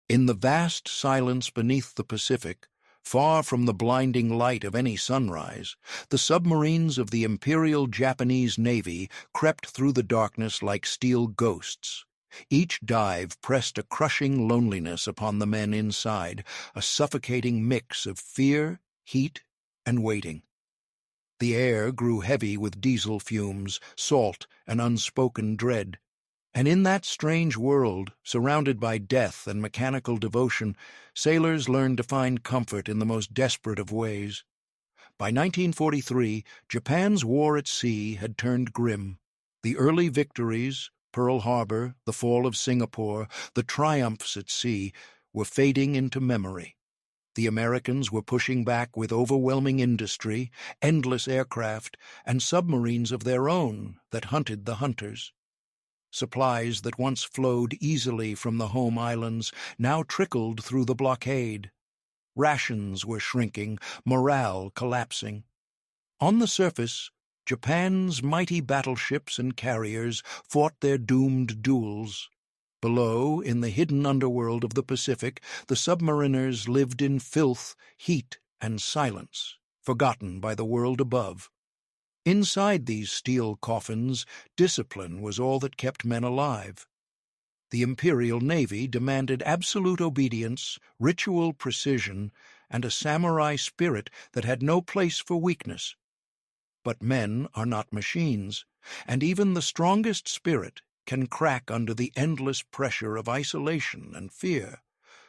In the vast silence beneath the Pacific, far from the blinding light of any sunrise, the submarines of the Imperial Japanese Navy crept through the darkness like steel ghosts. Each dive pressed a crushing loneliness upon the men inside, a suffocating mix of fear, heat, and waiting. The air grew heavy with diesel fumes, salt, and unspoken dread. And in that strange world, surrounded by death and mechanical devotion, sailors learned to find comfort in the most desperate of ways. By 1943, Japan's war at sea had turned grim. The early victories, Pearl Harbor, the fall of Singapore, the triumphs at sea, were fading into memory. The Americans were pushing back with overwhelming industry, endless aircraft, and submarines of their own that hunted the hunters. Supplies that once flowed easily from the home islands now trickled through the blockade. Rations were shrinking, morale collapsing. On the surface, Japan's mighty battleships and carriers fought their doomed duels. Below, in the hidden underworld of the Pacific, the submariners lived in filth, heat, and silence, forgotten by the world above. Inside these steel coffins, discipline was all that kept men alive. The Imperial Navy demanded absolute obedience, ritual precision, and a samurai spirit that had no place for weakness. But men are not machines, and even the strongest spirit can crack under the endless pressure of isolation and fear.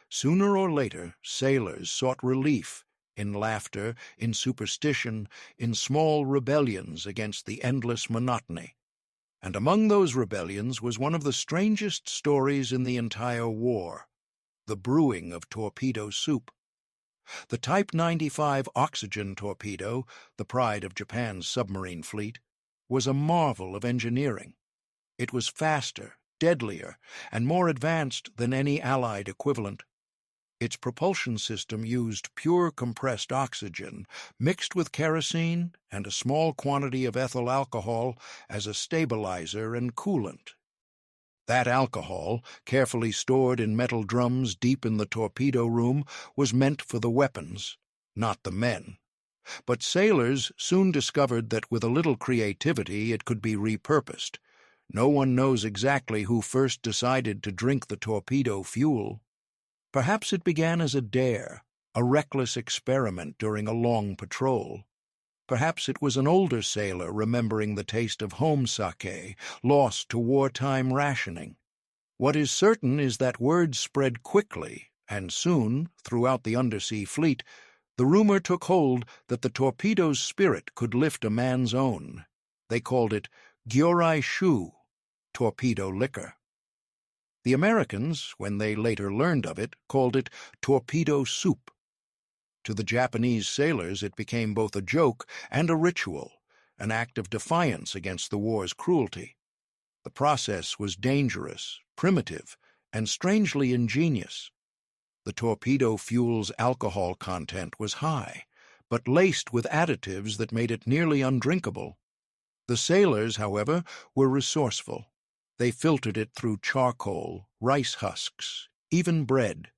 Sooner or later, sailors sought relief in laughter, in superstition, in small rebellions against the endless monotony. And among those rebellions was one of the strangest stories in the entire war, the brewing of torpedo soup. The Type 95 oxygen torpedo, the pride of Japan's submarine fleet, was a marvel of engineering. It was faster, deadlier, and more advanced than any Allied equivalent. Its propulsion system used pure compressed oxygen, mixed with kerosene and a small quantity of ethyl alcohol as a stabilizer and coolant. That alcohol, carefully stored in metal drums deep in the torpedo room, was meant for the weapons, not the men. But sailors soon discovered that with a little creativity it could be repurposed. No one knows exactly who first decided to drink the torpedo fuel. Perhaps it began as a dare, a reckless experiment during a long patrol. Perhaps it was an older sailor remembering the taste of home sake, lost to wartime rationing. What is certain is that word spread quickly, and soon, throughout the undersea fleet, the rumor took hold that the torpedo's spirit could lift a man's own. They called it gyorai shu, torpedo liquor. The Americans, when they later learned of it, called it torpedo soup. To the Japanese sailors it became both a joke and a ritual, an act of defiance against the war's cruelty. The process was dangerous, primitive, and strangely ingenious. The torpedo fuel's alcohol content was high, but laced with additives that made it nearly undrinkable. The sailors, however, were resourceful. They filtered it through charcoal, rice husks, even bread.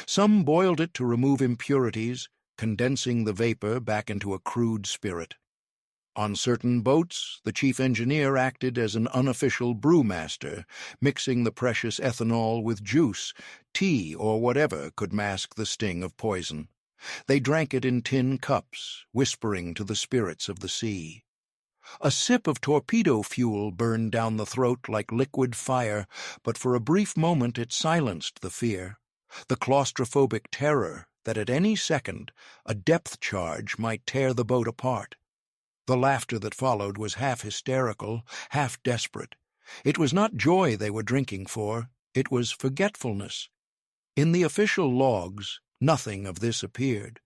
Some boiled it to remove impurities, condensing the vapor back into a crude spirit. On certain boats, the chief engineer acted as an unofficial brewmaster, mixing the precious ethanol with juice, tea, or whatever could mask the sting of poison. They drank it in tin cups, whispering to the spirits of the sea. A sip of torpedo fuel burned down the throat like liquid fire, but for a brief moment it silenced the fear, the claustrophobic terror that at any second a depth charge might tear the boat apart. The laughter that followed was half hysterical, half desperate. It was not joy they were drinking for, it was forgetfulness. In the official logs, nothing of this appeared.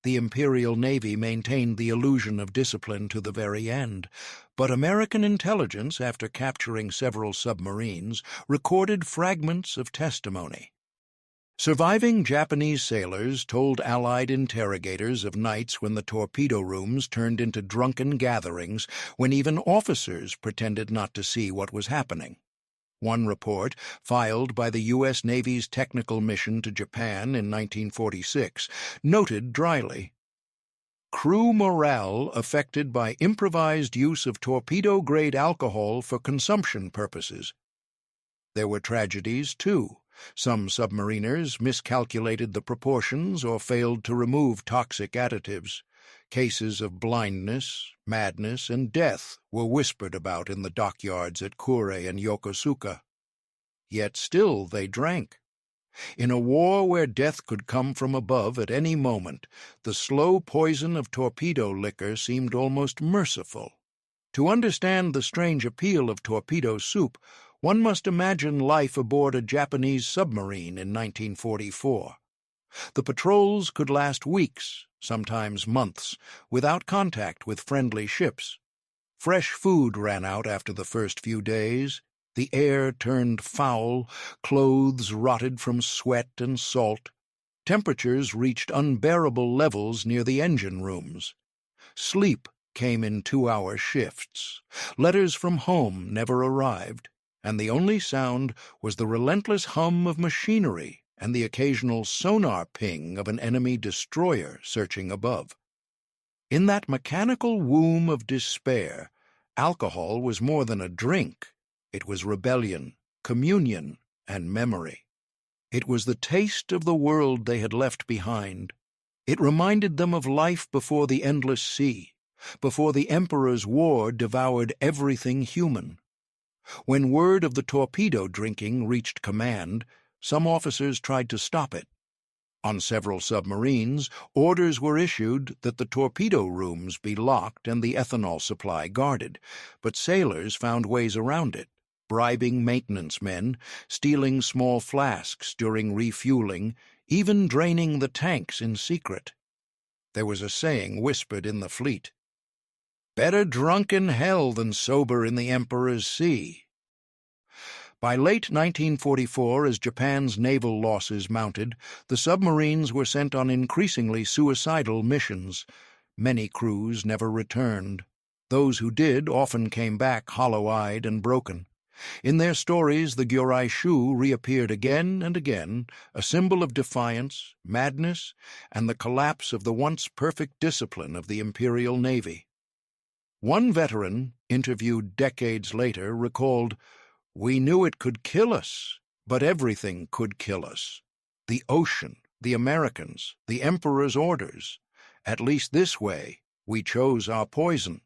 The Imperial Navy maintained the illusion of discipline to the very end, but American intelligence, after capturing several submarines, recorded fragments of testimony. Surviving Japanese sailors told Allied interrogators of nights when the torpedo rooms turned into drunken gatherings, when even officers pretended not to see what was happening. One report, filed by the U.S. Navy's technical mission to Japan in 1946, noted dryly, "Crew morale affected by improvised use of torpedo-grade alcohol for consumption purposes." There were tragedies, too. Some submariners miscalculated the proportions or failed to remove toxic additives. Cases of blindness, madness, and death were whispered about in the dockyards at Kure and Yokosuka. Yet still they drank. In a war where death could come from above at any moment, the slow poison of torpedo liquor seemed almost merciful. To understand the strange appeal of torpedo soup, one must imagine life aboard a Japanese submarine in 1944. The patrols could last weeks, sometimes months, without contact with friendly ships. Fresh food ran out after the first few days. The air turned foul, clothes rotted from sweat and salt. Temperatures reached unbearable levels near the engine rooms. Sleep came in 2-hour shifts. Letters from home never arrived, and the only sound was the relentless hum of machinery and the occasional sonar ping of an enemy destroyer searching above. In that mechanical womb of despair, alcohol was more than a drink. It was rebellion, communion, and memory. It was the taste of the world they had left behind. It reminded them of life before the endless sea, before the Emperor's war devoured everything human. When word of the torpedo drinking reached command, some officers tried to stop it. On several submarines, orders were issued that the torpedo rooms be locked and the ethanol supply guarded, but sailors found ways around it, bribing maintenance men, stealing small flasks during refueling, even draining the tanks in secret. There was a saying whispered in the fleet, "Better drunk in hell than sober in the Emperor's sea." By late 1944, as Japan's naval losses mounted, the submarines were sent on increasingly suicidal missions. Many crews never returned. Those who did often came back hollow-eyed and broken. In their stories, the Gyurei Shu reappeared again and again, a symbol of defiance, madness, and the collapse of the once perfect discipline of the Imperial Navy. One veteran, interviewed decades later, recalled, "We knew it could kill us, but everything could kill us. The ocean, the Americans, the Emperor's orders. At least this way, we chose our poison."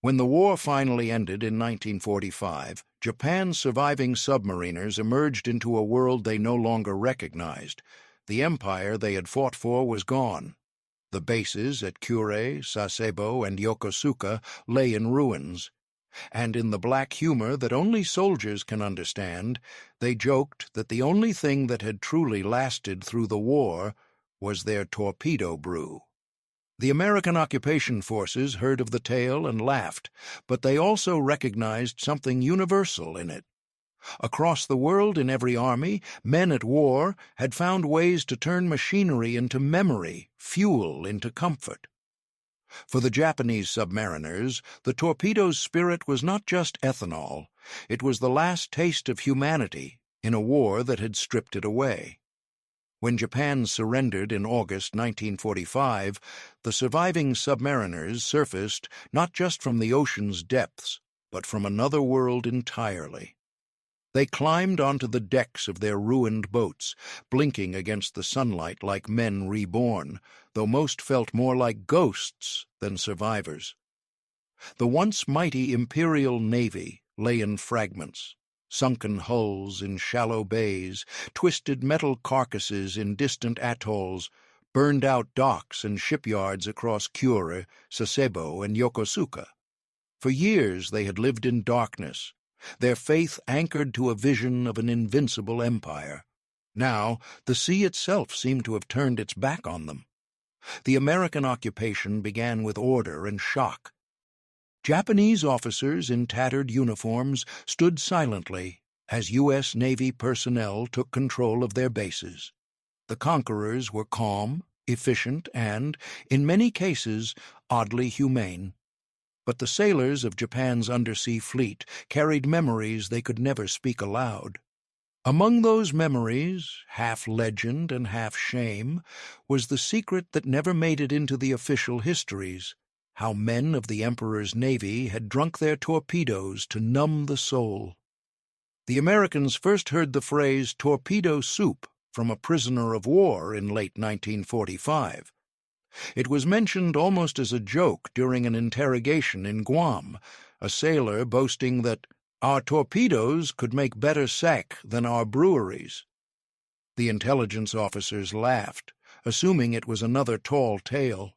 When the war finally ended in 1945, Japan's surviving submariners emerged into a world they no longer recognized. The empire they had fought for was gone. The bases at Kure, Sasebo, and Yokosuka lay in ruins. And in the black humor that only soldiers can understand, they joked that the only thing that had truly lasted through the war was their torpedo brew. The American occupation forces heard of the tale and laughed, but they also recognized something universal in it. Across the world, in every army, men at war had found ways to turn machinery into memory, fuel into comfort. For the Japanese submariners, the torpedo's spirit was not just ethanol. It was the last taste of humanity in a war that had stripped it away. When Japan surrendered in August 1945, the surviving submariners surfaced not just from the ocean's depths, but from another world entirely. They climbed onto the decks of their ruined boats, blinking against the sunlight like men reborn, though most felt more like ghosts than survivors. The once mighty Imperial Navy lay in fragments, sunken hulls in shallow bays, twisted metal carcasses in distant atolls, burned-out docks and shipyards across Kure, Sasebo, and Yokosuka. For years they had lived in darkness, their faith anchored to a vision of an invincible empire. Now, the sea itself seemed to have turned its back on them. The American occupation began with order and shock. Japanese officers in tattered uniforms stood silently as U.S. Navy personnel took control of their bases. The conquerors were calm, efficient, and, in many cases, oddly humane. But the sailors of Japan's undersea fleet carried memories they could never speak aloud. Among those memories, half legend and half shame, was the secret that never made it into the official histories: how men of the Emperor's navy had drunk their torpedoes to numb the soul. The Americans first heard the phrase torpedo soup from a prisoner of war in late 1945. It was mentioned almost as a joke during an interrogation in Guam, a sailor boasting that our torpedoes could make better sack than our breweries. The intelligence officers laughed, assuming it was another tall tale.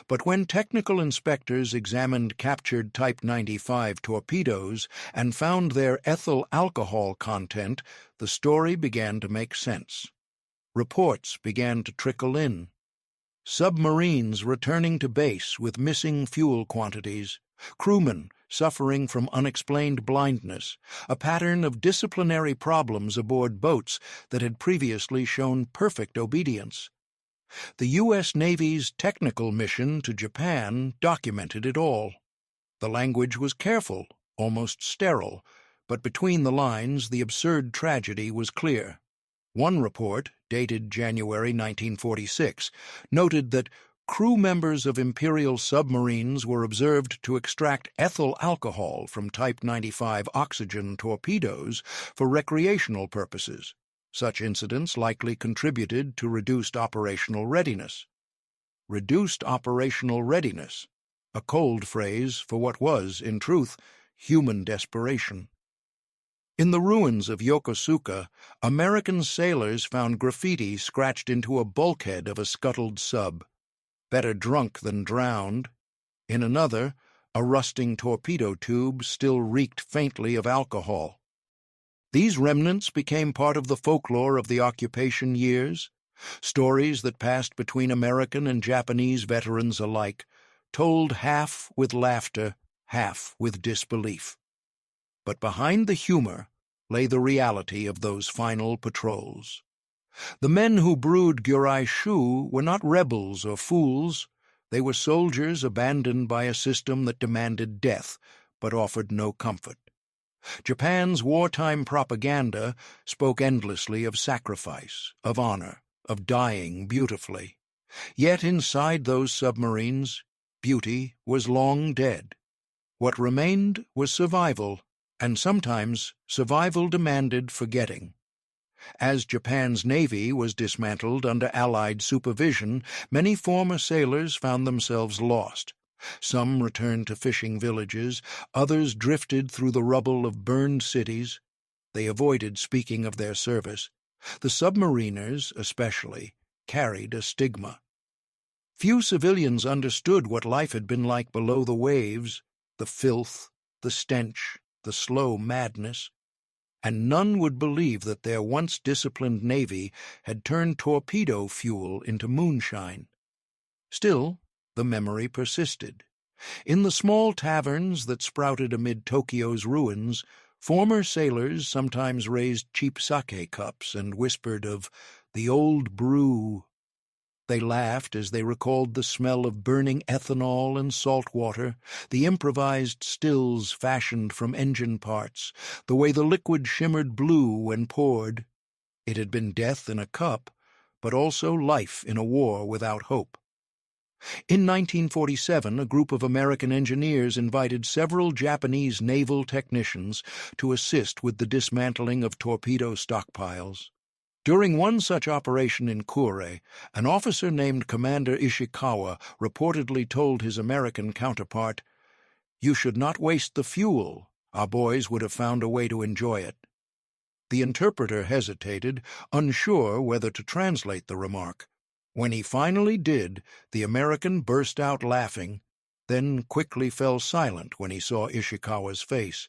But when technical inspectors examined captured Type 95 torpedoes and found their ethyl alcohol content, the story began to make sense. Reports began to trickle in. Submarines returning to base with missing fuel quantities, crewmen suffering from unexplained blindness, a pattern of disciplinary problems aboard boats that had previously shown perfect obedience. The U.S. Navy's technical mission to Japan documented it all. The language was careful, almost sterile, but between the lines the absurd tragedy was clear. One report, dated January 1946, noted that crew members of Imperial submarines were observed to extract ethyl alcohol from Type 95 oxygen torpedoes for recreational purposes. Such incidents likely contributed to reduced operational readiness. Reduced operational readiness, a cold phrase for what was, in truth, human desperation. In the ruins of Yokosuka, American sailors found graffiti scratched into a bulkhead of a scuttled sub. Better drunk than drowned. In another, a rusting torpedo tube still reeked faintly of alcohol. These remnants became part of the folklore of the occupation years, stories that passed between American and Japanese veterans alike, told half with laughter, half with disbelief. But behind the humor lay the reality of those final patrols. The men who brewed Gyuraishu were not rebels or fools. They were soldiers abandoned by a system that demanded death, but offered no comfort. Japan's wartime propaganda spoke endlessly of sacrifice, of honor, of dying beautifully. Yet inside those submarines, beauty was long dead. What remained was survival, and sometimes survival demanded forgetting. As Japan's navy was dismantled under Allied supervision, many former sailors found themselves lost. Some returned to fishing villages, others drifted through the rubble of burned cities. They avoided speaking of their service. The submariners, especially, carried a stigma. Few civilians understood what life had been like below the waves, the filth, the stench, the slow madness. And none would believe that their once disciplined navy had turned torpedo fuel into moonshine. Still, the memory persisted. In the small taverns that sprouted amid Tokyo's ruins, former sailors sometimes raised cheap sake cups and whispered of the old brew. They laughed as they recalled the smell of burning ethanol and salt water, the improvised stills fashioned from engine parts, the way the liquid shimmered blue when poured. It had been death in a cup, but also life in a war without hope. In 1947, a group of American engineers invited several Japanese naval technicians to assist with the dismantling of torpedo stockpiles. During one such operation in Kure, an officer named Commander Ishikawa reportedly told his American counterpart, "You should not waste the fuel. Our boys would have found a way to enjoy it." The interpreter hesitated, unsure whether to translate the remark. When he finally did, the American burst out laughing, then quickly fell silent when he saw Ishikawa's face.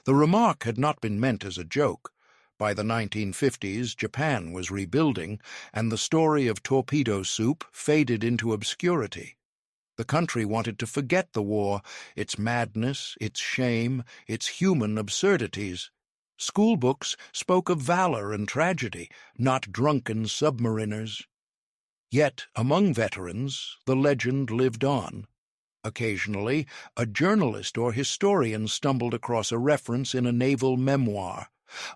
The remark had not been meant as a joke. By the 1950s, Japan was rebuilding, and the story of torpedo soup faded into obscurity. The country wanted to forget the war, its madness, its shame, its human absurdities. Schoolbooks spoke of valor and tragedy, not drunken submariners. Yet, among veterans, the legend lived on. Occasionally, a journalist or historian stumbled across a reference in a naval memoir,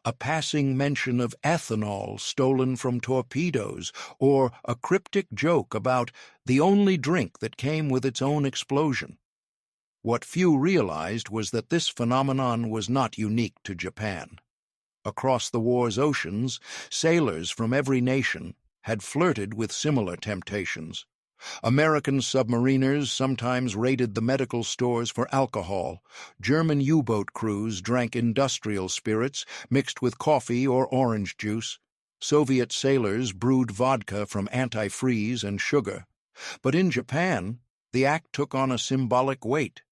a passing mention of ethanol stolen from torpedoes, or a cryptic joke about the only drink that came with its own explosion. What few realized was that this phenomenon was not unique to Japan. Across the war's oceans, sailors from every nation had flirted with similar temptations. American submariners sometimes raided the medical stores for alcohol. German U-boat crews drank industrial spirits mixed with coffee or orange juice. Soviet sailors brewed vodka from antifreeze and sugar. But in Japan, the act took on a symbolic weight.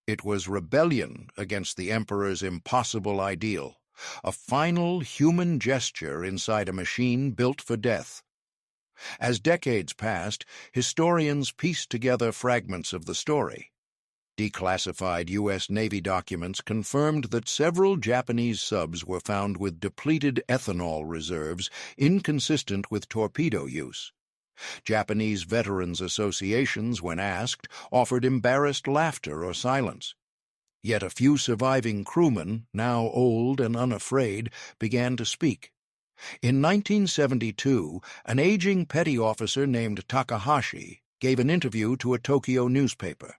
It was rebellion against the emperor's impossible ideal, a final human gesture inside a machine built for death. As decades passed, historians pieced together fragments of the story. Declassified U.S. Navy documents confirmed that several Japanese subs were found with depleted ethanol reserves inconsistent with torpedo use. Japanese veterans' associations, when asked, offered embarrassed laughter or silence. Yet a few surviving crewmen, now old and unafraid, began to speak. In 1972, an aging petty officer named Takahashi gave an interview to a Tokyo newspaper.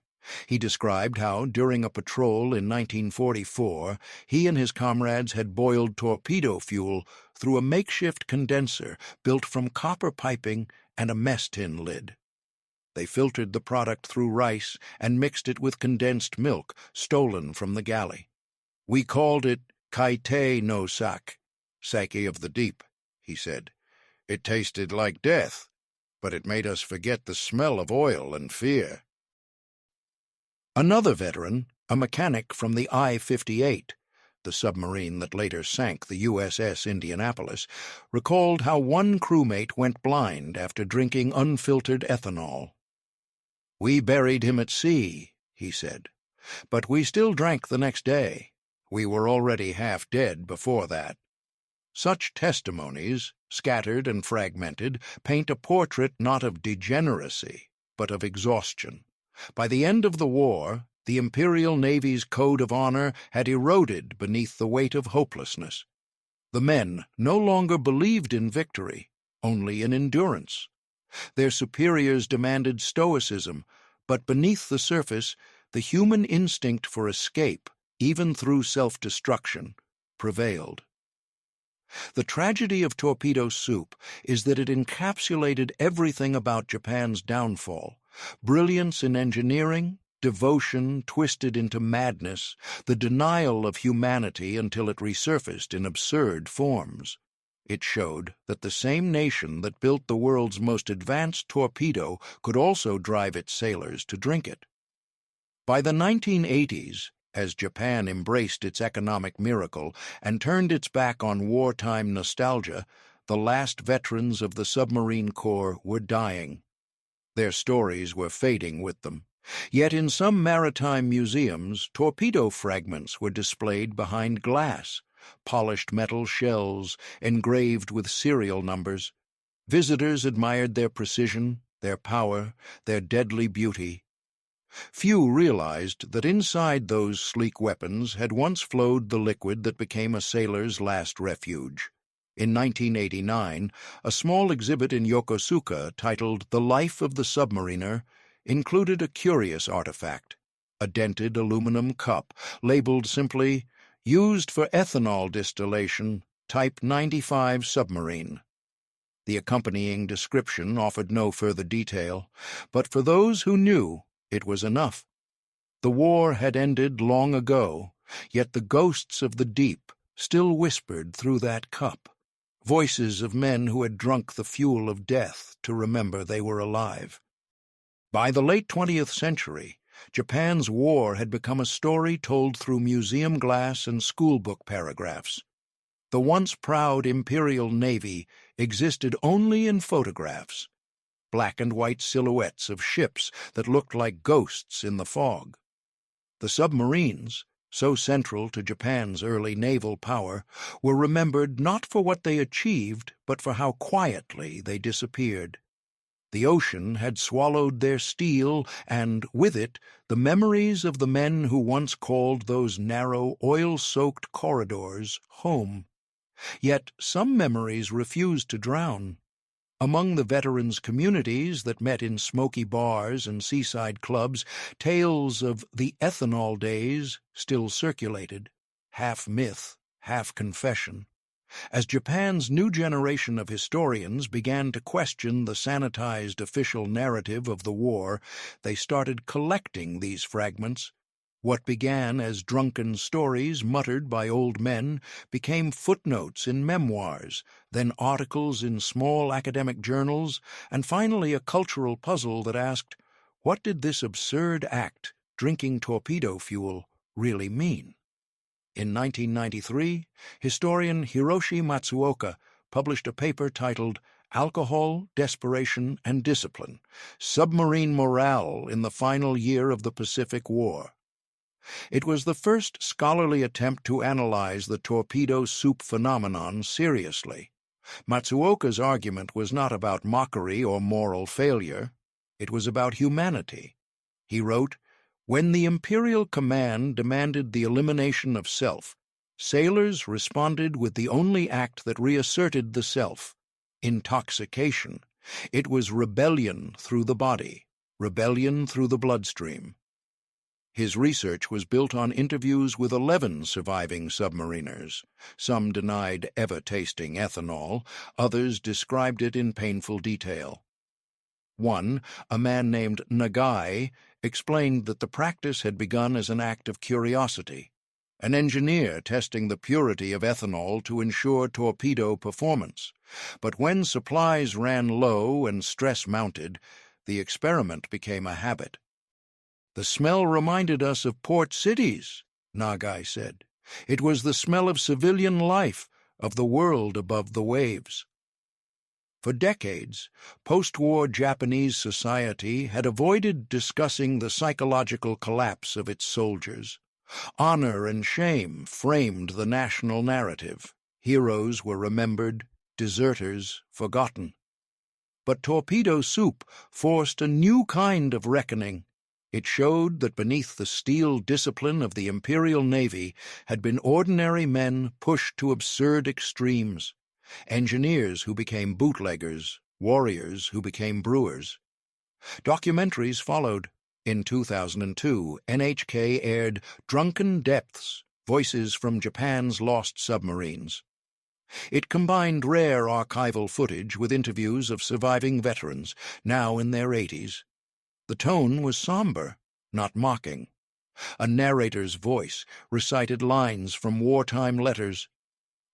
He described how, during a patrol in 1944, he and his comrades had boiled torpedo fuel through a makeshift condenser built from copper piping and a mess tin lid. They filtered the product through rice and mixed it with condensed milk stolen from the galley. "We called it kaite no sake, sake of the deep," he said. "It tasted like death, but it made us forget the smell of oil and fear." Another veteran, a mechanic from the I-58, the submarine that later sank the USS Indianapolis, recalled how one crewmate went blind after drinking unfiltered ethanol. "We buried him at sea," he said, "but we still drank the next day. We were already half dead before that." Such testimonies, scattered and fragmented, paint a portrait not of degeneracy, but of exhaustion. By the end of the war, the Imperial Navy's code of honor had eroded beneath the weight of hopelessness. The men no longer believed in victory, only in endurance. Their superiors demanded stoicism, but beneath the surface, the human instinct for escape, even through self-destruction, prevailed. The tragedy of torpedo soup is that it encapsulated everything about Japan's downfall: brilliance in engineering, devotion twisted into madness, the denial of humanity until it resurfaced in absurd forms. It showed that the same nation that built the world's most advanced torpedo could also drive its sailors to drink it. By the 1980s, as Japan embraced its economic miracle and turned its back on wartime nostalgia, the last veterans of the submarine corps were dying. Their stories were fading with them. Yet in some maritime museums, torpedo fragments were displayed behind glass, polished metal shells engraved with serial numbers. Visitors admired their precision, their power, their deadly beauty. Few realized that inside those sleek weapons had once flowed the liquid that became a sailor's last refuge. In 1989, a small exhibit in Yokosuka titled "The Life of the Submariner" included a curious artifact, a dented aluminum cup labeled simply, "Used for ethanol distillation, Type 95 submarine." The accompanying description offered no further detail, but for those who knew, it was enough. The war had ended long ago, yet the ghosts of the deep still whispered through that cup, voices of men who had drunk the fuel of death to remember they were alive. By the late 20th century, Japan's war had become a story told through museum glass and schoolbook paragraphs. The once proud Imperial Navy existed only in photographs, black and white silhouettes of ships that looked like ghosts in the fog. The submarines, so central to Japan's early naval power, were remembered not for what they achieved, but for how quietly they disappeared. The ocean had swallowed their steel, and, with it, the memories of the men who once called those narrow, oil-soaked corridors home. Yet some memories refused to drown. Among the veterans' communities that met in smoky bars and seaside clubs, tales of the ethanol days still circulated, half myth, half confession. As Japan's new generation of historians began to question the sanitized official narrative of the war, they started collecting these fragments. What began as drunken stories muttered by old men became footnotes in memoirs, then articles in small academic journals, and finally a cultural puzzle that asked, what did this absurd act, drinking torpedo fuel, really mean? In 1993, historian Hiroshi Matsuoka published a paper titled Alcohol, Desperation, and Discipline: Submarine Morale in the Final Year of the Pacific War. It was the first scholarly attempt to analyze the torpedo soup phenomenon seriously. Matsuoka's argument was not about mockery or moral failure. It was about humanity. He wrote, "When the Imperial Command demanded the elimination of self, sailors responded with the only act that reasserted the self: intoxication. It was rebellion through the body, rebellion through the bloodstream." His research was built on interviews with 11 surviving submariners. Some denied ever tasting ethanol, others described it in painful detail. One, a man named Nagai, explained that the practice had begun as an act of curiosity, an engineer testing the purity of ethanol to ensure torpedo performance. But when supplies ran low and stress mounted, the experiment became a habit. "The smell reminded us of port cities," Nagai said. "It was the smell of civilian life, of the world above the waves." For decades, post-war Japanese society had avoided discussing the psychological collapse of its soldiers. Honor and shame framed the national narrative. Heroes were remembered, deserters forgotten. But torpedo soup forced a new kind of reckoning. It showed that beneath the steel discipline of the Imperial Navy had been ordinary men pushed to absurd extremes. Engineers who became bootleggers, warriors who became brewers. Documentaries followed. In 2002, NHK aired Drunken Depths: Voices from Japan's Lost Submarines. It combined rare archival footage with interviews of surviving veterans, now in their 80s. The tone was somber, not mocking. A narrator's voice recited lines from wartime letters.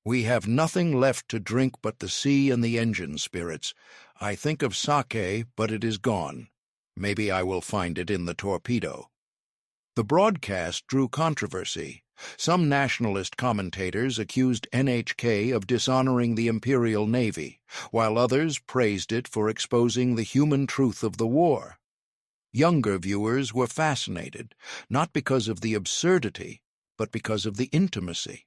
"We have nothing left to drink but the sea and the engine spirits. I think of sake, but it is gone. Maybe I will find it in the torpedo." The broadcast drew controversy. Some nationalist commentators accused NHK of dishonoring the Imperial Navy, while others praised it for exposing the human truth of the war. Younger viewers were fascinated, not because of the absurdity, but because of the intimacy.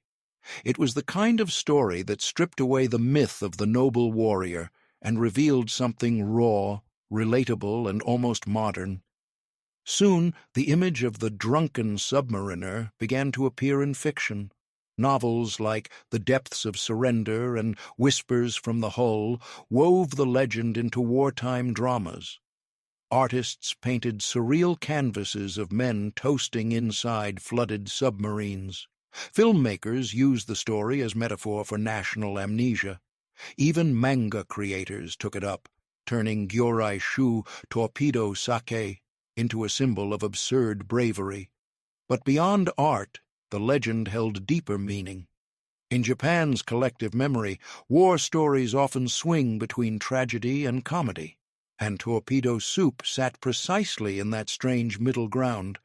It was the kind of story that stripped away the myth of the noble warrior and revealed something raw, relatable, and almost modern. Soon, the image of the drunken submariner began to appear in fiction. Novels like The Depths of Surrender and Whispers from the Hull wove the legend into wartime dramas. Artists painted surreal canvases of men toasting inside flooded submarines. Filmmakers used the story as metaphor for national amnesia. Even manga creators took it up, turning Gyorai Shu torpedo sake into a symbol of absurd bravery. But beyond art, the legend held deeper meaning. In Japan's collective memory, war stories often swing between tragedy and comedy, and torpedo soup sat precisely in that strange middle ground.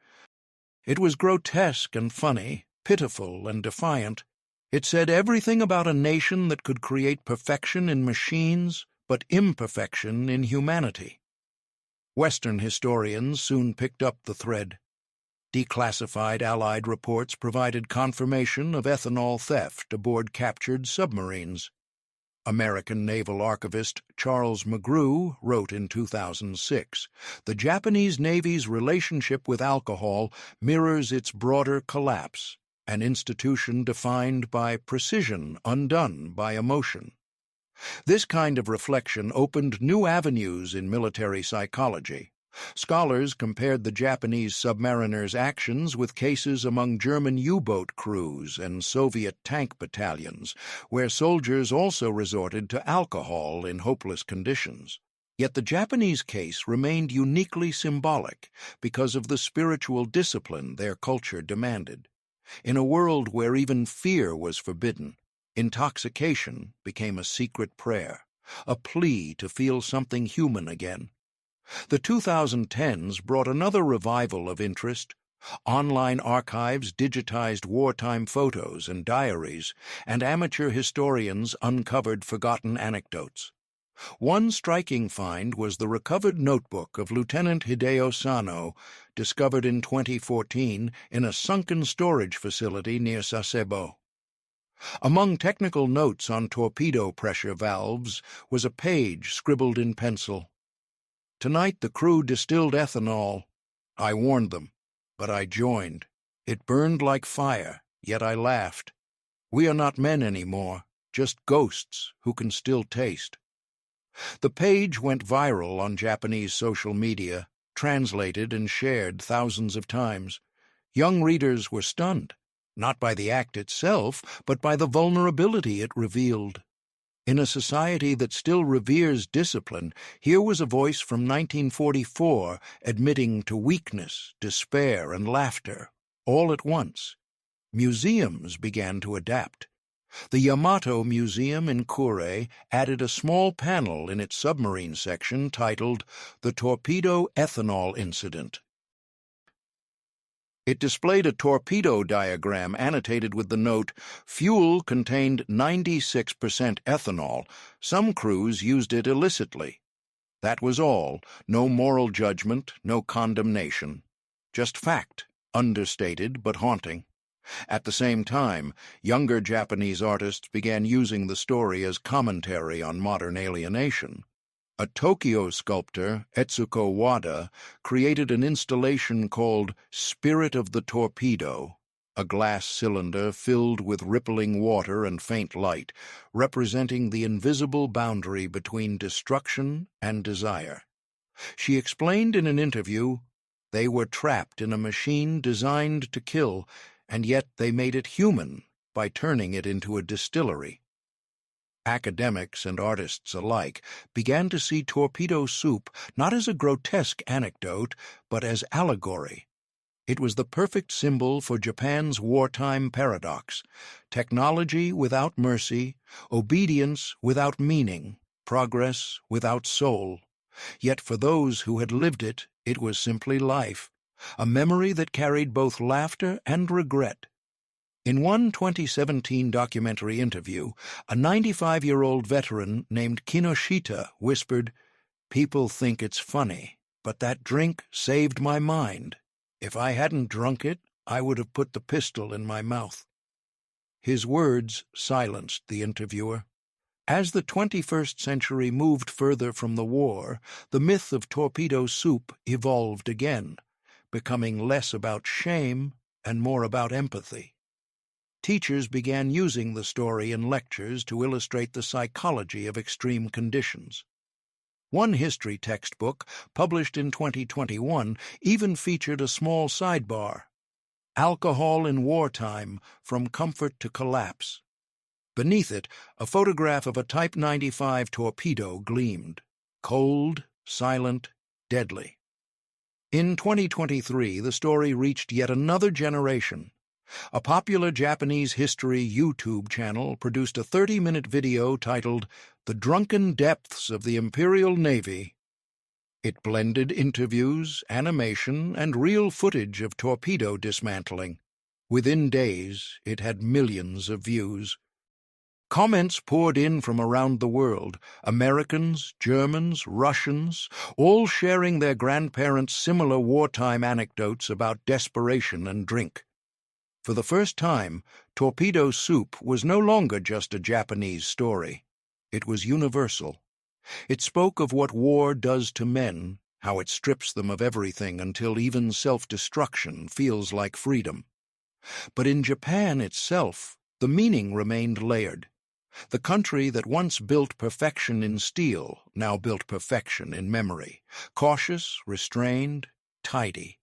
It was grotesque and funny, pitiful and defiant. It said everything about a nation that could create perfection in machines, but imperfection in humanity. Western historians soon picked up the thread. Declassified Allied reports provided confirmation of ethanol theft aboard captured submarines. American naval archivist Charles McGrew wrote in 2006, "The Japanese Navy's relationship with alcohol mirrors its broader collapse, an institution defined by precision undone by emotion." This kind of reflection opened new avenues in military psychology. Scholars compared the Japanese submariners' actions with cases among German U-boat crews and Soviet tank battalions, where soldiers also resorted to alcohol in hopeless conditions. Yet the Japanese case remained uniquely symbolic because of the spiritual discipline their culture demanded. In a world where even fear was forbidden, intoxication became a secret prayer, a plea to feel something human again. The 2010s brought another revival of interest. Online archives digitized wartime photos and diaries, and amateur historians uncovered forgotten anecdotes. One striking find was the recovered notebook of Lieutenant Hideo Sano, discovered in 2014 in a sunken storage facility near Sasebo. Among technical notes on torpedo pressure valves was a page scribbled in pencil. "Tonight the crew distilled ethanol. I warned them, but I joined. It burned like fire, yet I laughed. We are not men anymore, just ghosts who can still taste." The page went viral on Japanese social media, translated and shared thousands of times. Young readers were stunned, not by the act itself, but by the vulnerability it revealed. In a society that still reveres discipline, here was a voice from 1944 admitting to weakness, despair, and laughter, all at once. Museums began to adapt. The Yamato Museum in Kure added a small panel in its submarine section titled "The Torpedo Ethanol Incident." It displayed a torpedo diagram annotated with the note, "Fuel contained 96% ethanol. Some crews used it illicitly." That was all. No moral judgment, no condemnation. Just fact, understated but haunting. At the same time, younger Japanese artists began using the story as commentary on modern alienation. A Tokyo sculptor, Etsuko Wada, created an installation called Spirit of the Torpedo, a glass cylinder filled with rippling water and faint light, representing the invisible boundary between destruction and desire. She explained in an interview, "They were trapped in a machine designed to kill, and yet they made it human by turning it into a distillery." Academics and artists alike began to see torpedo soup not as a grotesque anecdote, but as allegory. It was the perfect symbol for Japan's wartime paradox: technology without mercy, obedience without meaning, progress without soul. Yet for those who had lived it, it was simply life, a memory that carried both laughter and regret. In one 2017 documentary interview, a 95-year-old veteran named Kinoshita whispered, "People think it's funny, but that drink saved my mind. If I hadn't drunk it, I would have put the pistol in my mouth." His words silenced the interviewer. As the 21st century moved further from the war, the myth of torpedo soup evolved again, becoming less about shame and more about empathy. Teachers began using the story in lectures to illustrate the psychology of extreme conditions. One history textbook, published in 2021, even featured a small sidebar: "Alcohol in Wartime, From Comfort to Collapse." Beneath it, a photograph of a Type 95 torpedo gleamed, cold, silent, deadly. In 2023, the story reached yet another generation. A popular Japanese history YouTube channel produced a 30-minute video titled "The Drunken Depths of the Imperial Navy." It blended interviews, animation, and real footage of torpedo dismantling. Within days, it had millions of views. Comments poured in from around the world, Americans, Germans, Russians, all sharing their grandparents' similar wartime anecdotes about desperation and drink. For the first time, torpedo soup was no longer just a Japanese story. It was universal. It spoke of what war does to men, how it strips them of everything until even self-destruction feels like freedom. But in Japan itself, the meaning remained layered. The country that once built perfection in steel now built perfection in memory, cautious, restrained, tidy.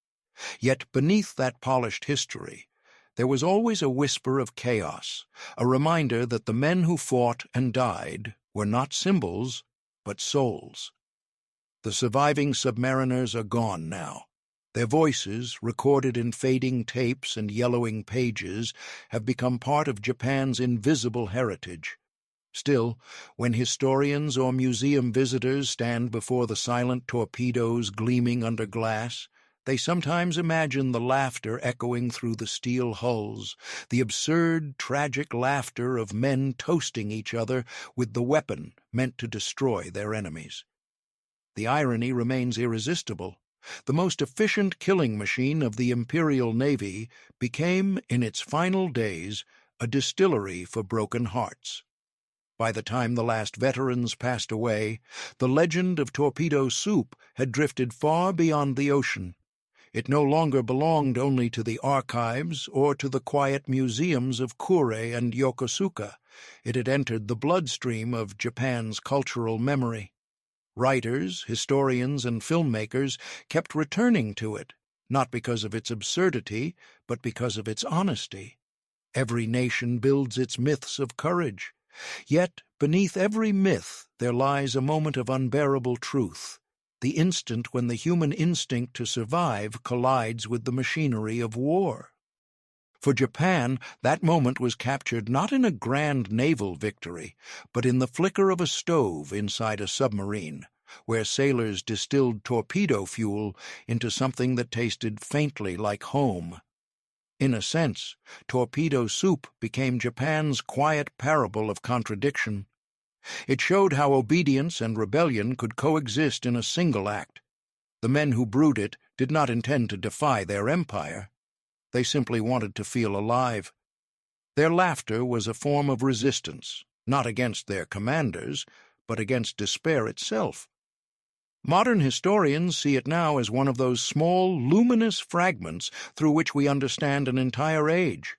Yet beneath that polished history, there was always a whisper of chaos, a reminder that the men who fought and died were not symbols, but souls. The surviving submariners are gone now. Their voices, recorded in fading tapes and yellowing pages, have become part of Japan's invisible heritage. Still, when historians or museum visitors stand before the silent torpedoes gleaming under glass, they sometimes imagine the laughter echoing through the steel hulls, the absurd, tragic laughter of men toasting each other with the weapon meant to destroy their enemies. The irony remains irresistible. The most efficient killing machine of the Imperial Navy became, in its final days, a distillery for broken hearts. By the time the last veterans passed away, the legend of torpedo soup had drifted far beyond the ocean. It no longer belonged only to the archives or to the quiet museums of Kure and Yokosuka. It had entered the bloodstream of Japan's cultural memory. Writers, historians, and filmmakers kept returning to it, not because of its absurdity, but because of its honesty. Every nation builds its myths of courage. Yet, beneath every myth, there lies a moment of unbearable truth, the instant when the human instinct to survive collides with the machinery of war. For Japan, that moment was captured not in a grand naval victory, but in the flicker of a stove inside a submarine, where sailors distilled torpedo fuel into something that tasted faintly like home. In a sense, torpedo soup became Japan's quiet parable of contradiction. It showed how obedience and rebellion could coexist in a single act. The men who brewed it did not intend to defy their empire. They simply wanted to feel alive. Their laughter was a form of resistance, not against their commanders, but against despair itself. Modern historians see it now as one of those small, luminous fragments through which we understand an entire age.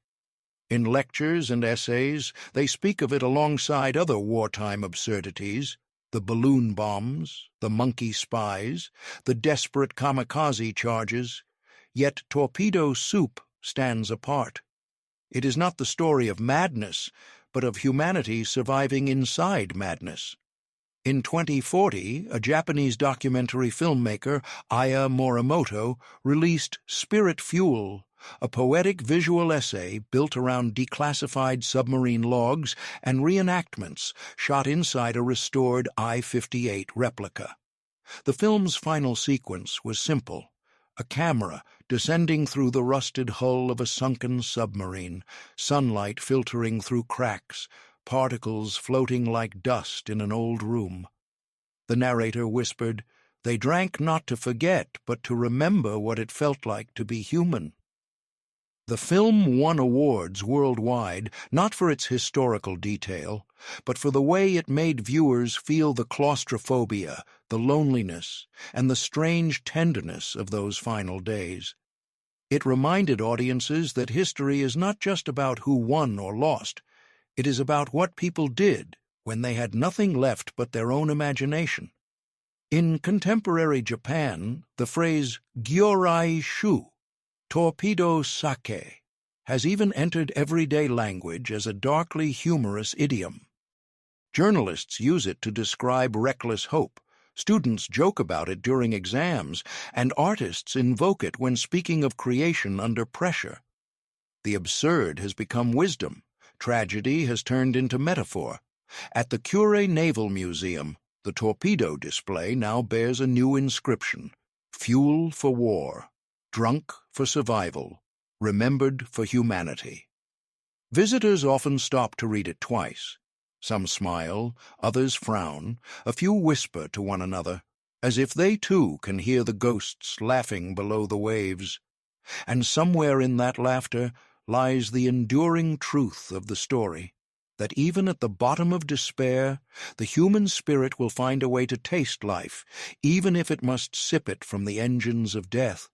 In lectures and essays, they speak of it alongside other wartime absurdities, the balloon bombs, the monkey spies, the desperate kamikaze charges. Yet torpedo soup stands apart. It is not the story of madness, but of humanity surviving inside madness. In 2040, a Japanese documentary filmmaker, Aya Morimoto, released Spirit Fuel, a poetic visual essay built around declassified submarine logs and reenactments shot inside a restored I-58 replica. The film's final sequence was simple: a camera descending through the rusted hull of a sunken submarine, sunlight filtering through cracks, particles floating like dust in an old room. The narrator whispered, "They drank not to forget, but to remember what it felt like to be human." The film won awards worldwide, not for its historical detail, but for the way it made viewers feel the claustrophobia, the loneliness, and the strange tenderness of those final days. It reminded audiences that history is not just about who won or lost. It is about what people did when they had nothing left but their own imagination. In contemporary Japan, the phrase gyorai shu, torpedo sake, has even entered everyday language as a darkly humorous idiom. Journalists use it to describe reckless hope, students joke about it during exams, and artists invoke it when speaking of creation under pressure. The absurd has become wisdom. Tragedy has turned into metaphor. At the Kure Naval Museum, the torpedo display now bears a new inscription: "Fuel for war, drunk for survival, remembered for humanity." Visitors often stop to read it twice. Some smile, others frown, a few whisper to one another, as if they too can hear the ghosts laughing below the waves. And somewhere in that laughter lies the enduring truth of the story. that even at the bottom of despair, the human spirit will find a way to taste life, even if it must sip it from the engines of death.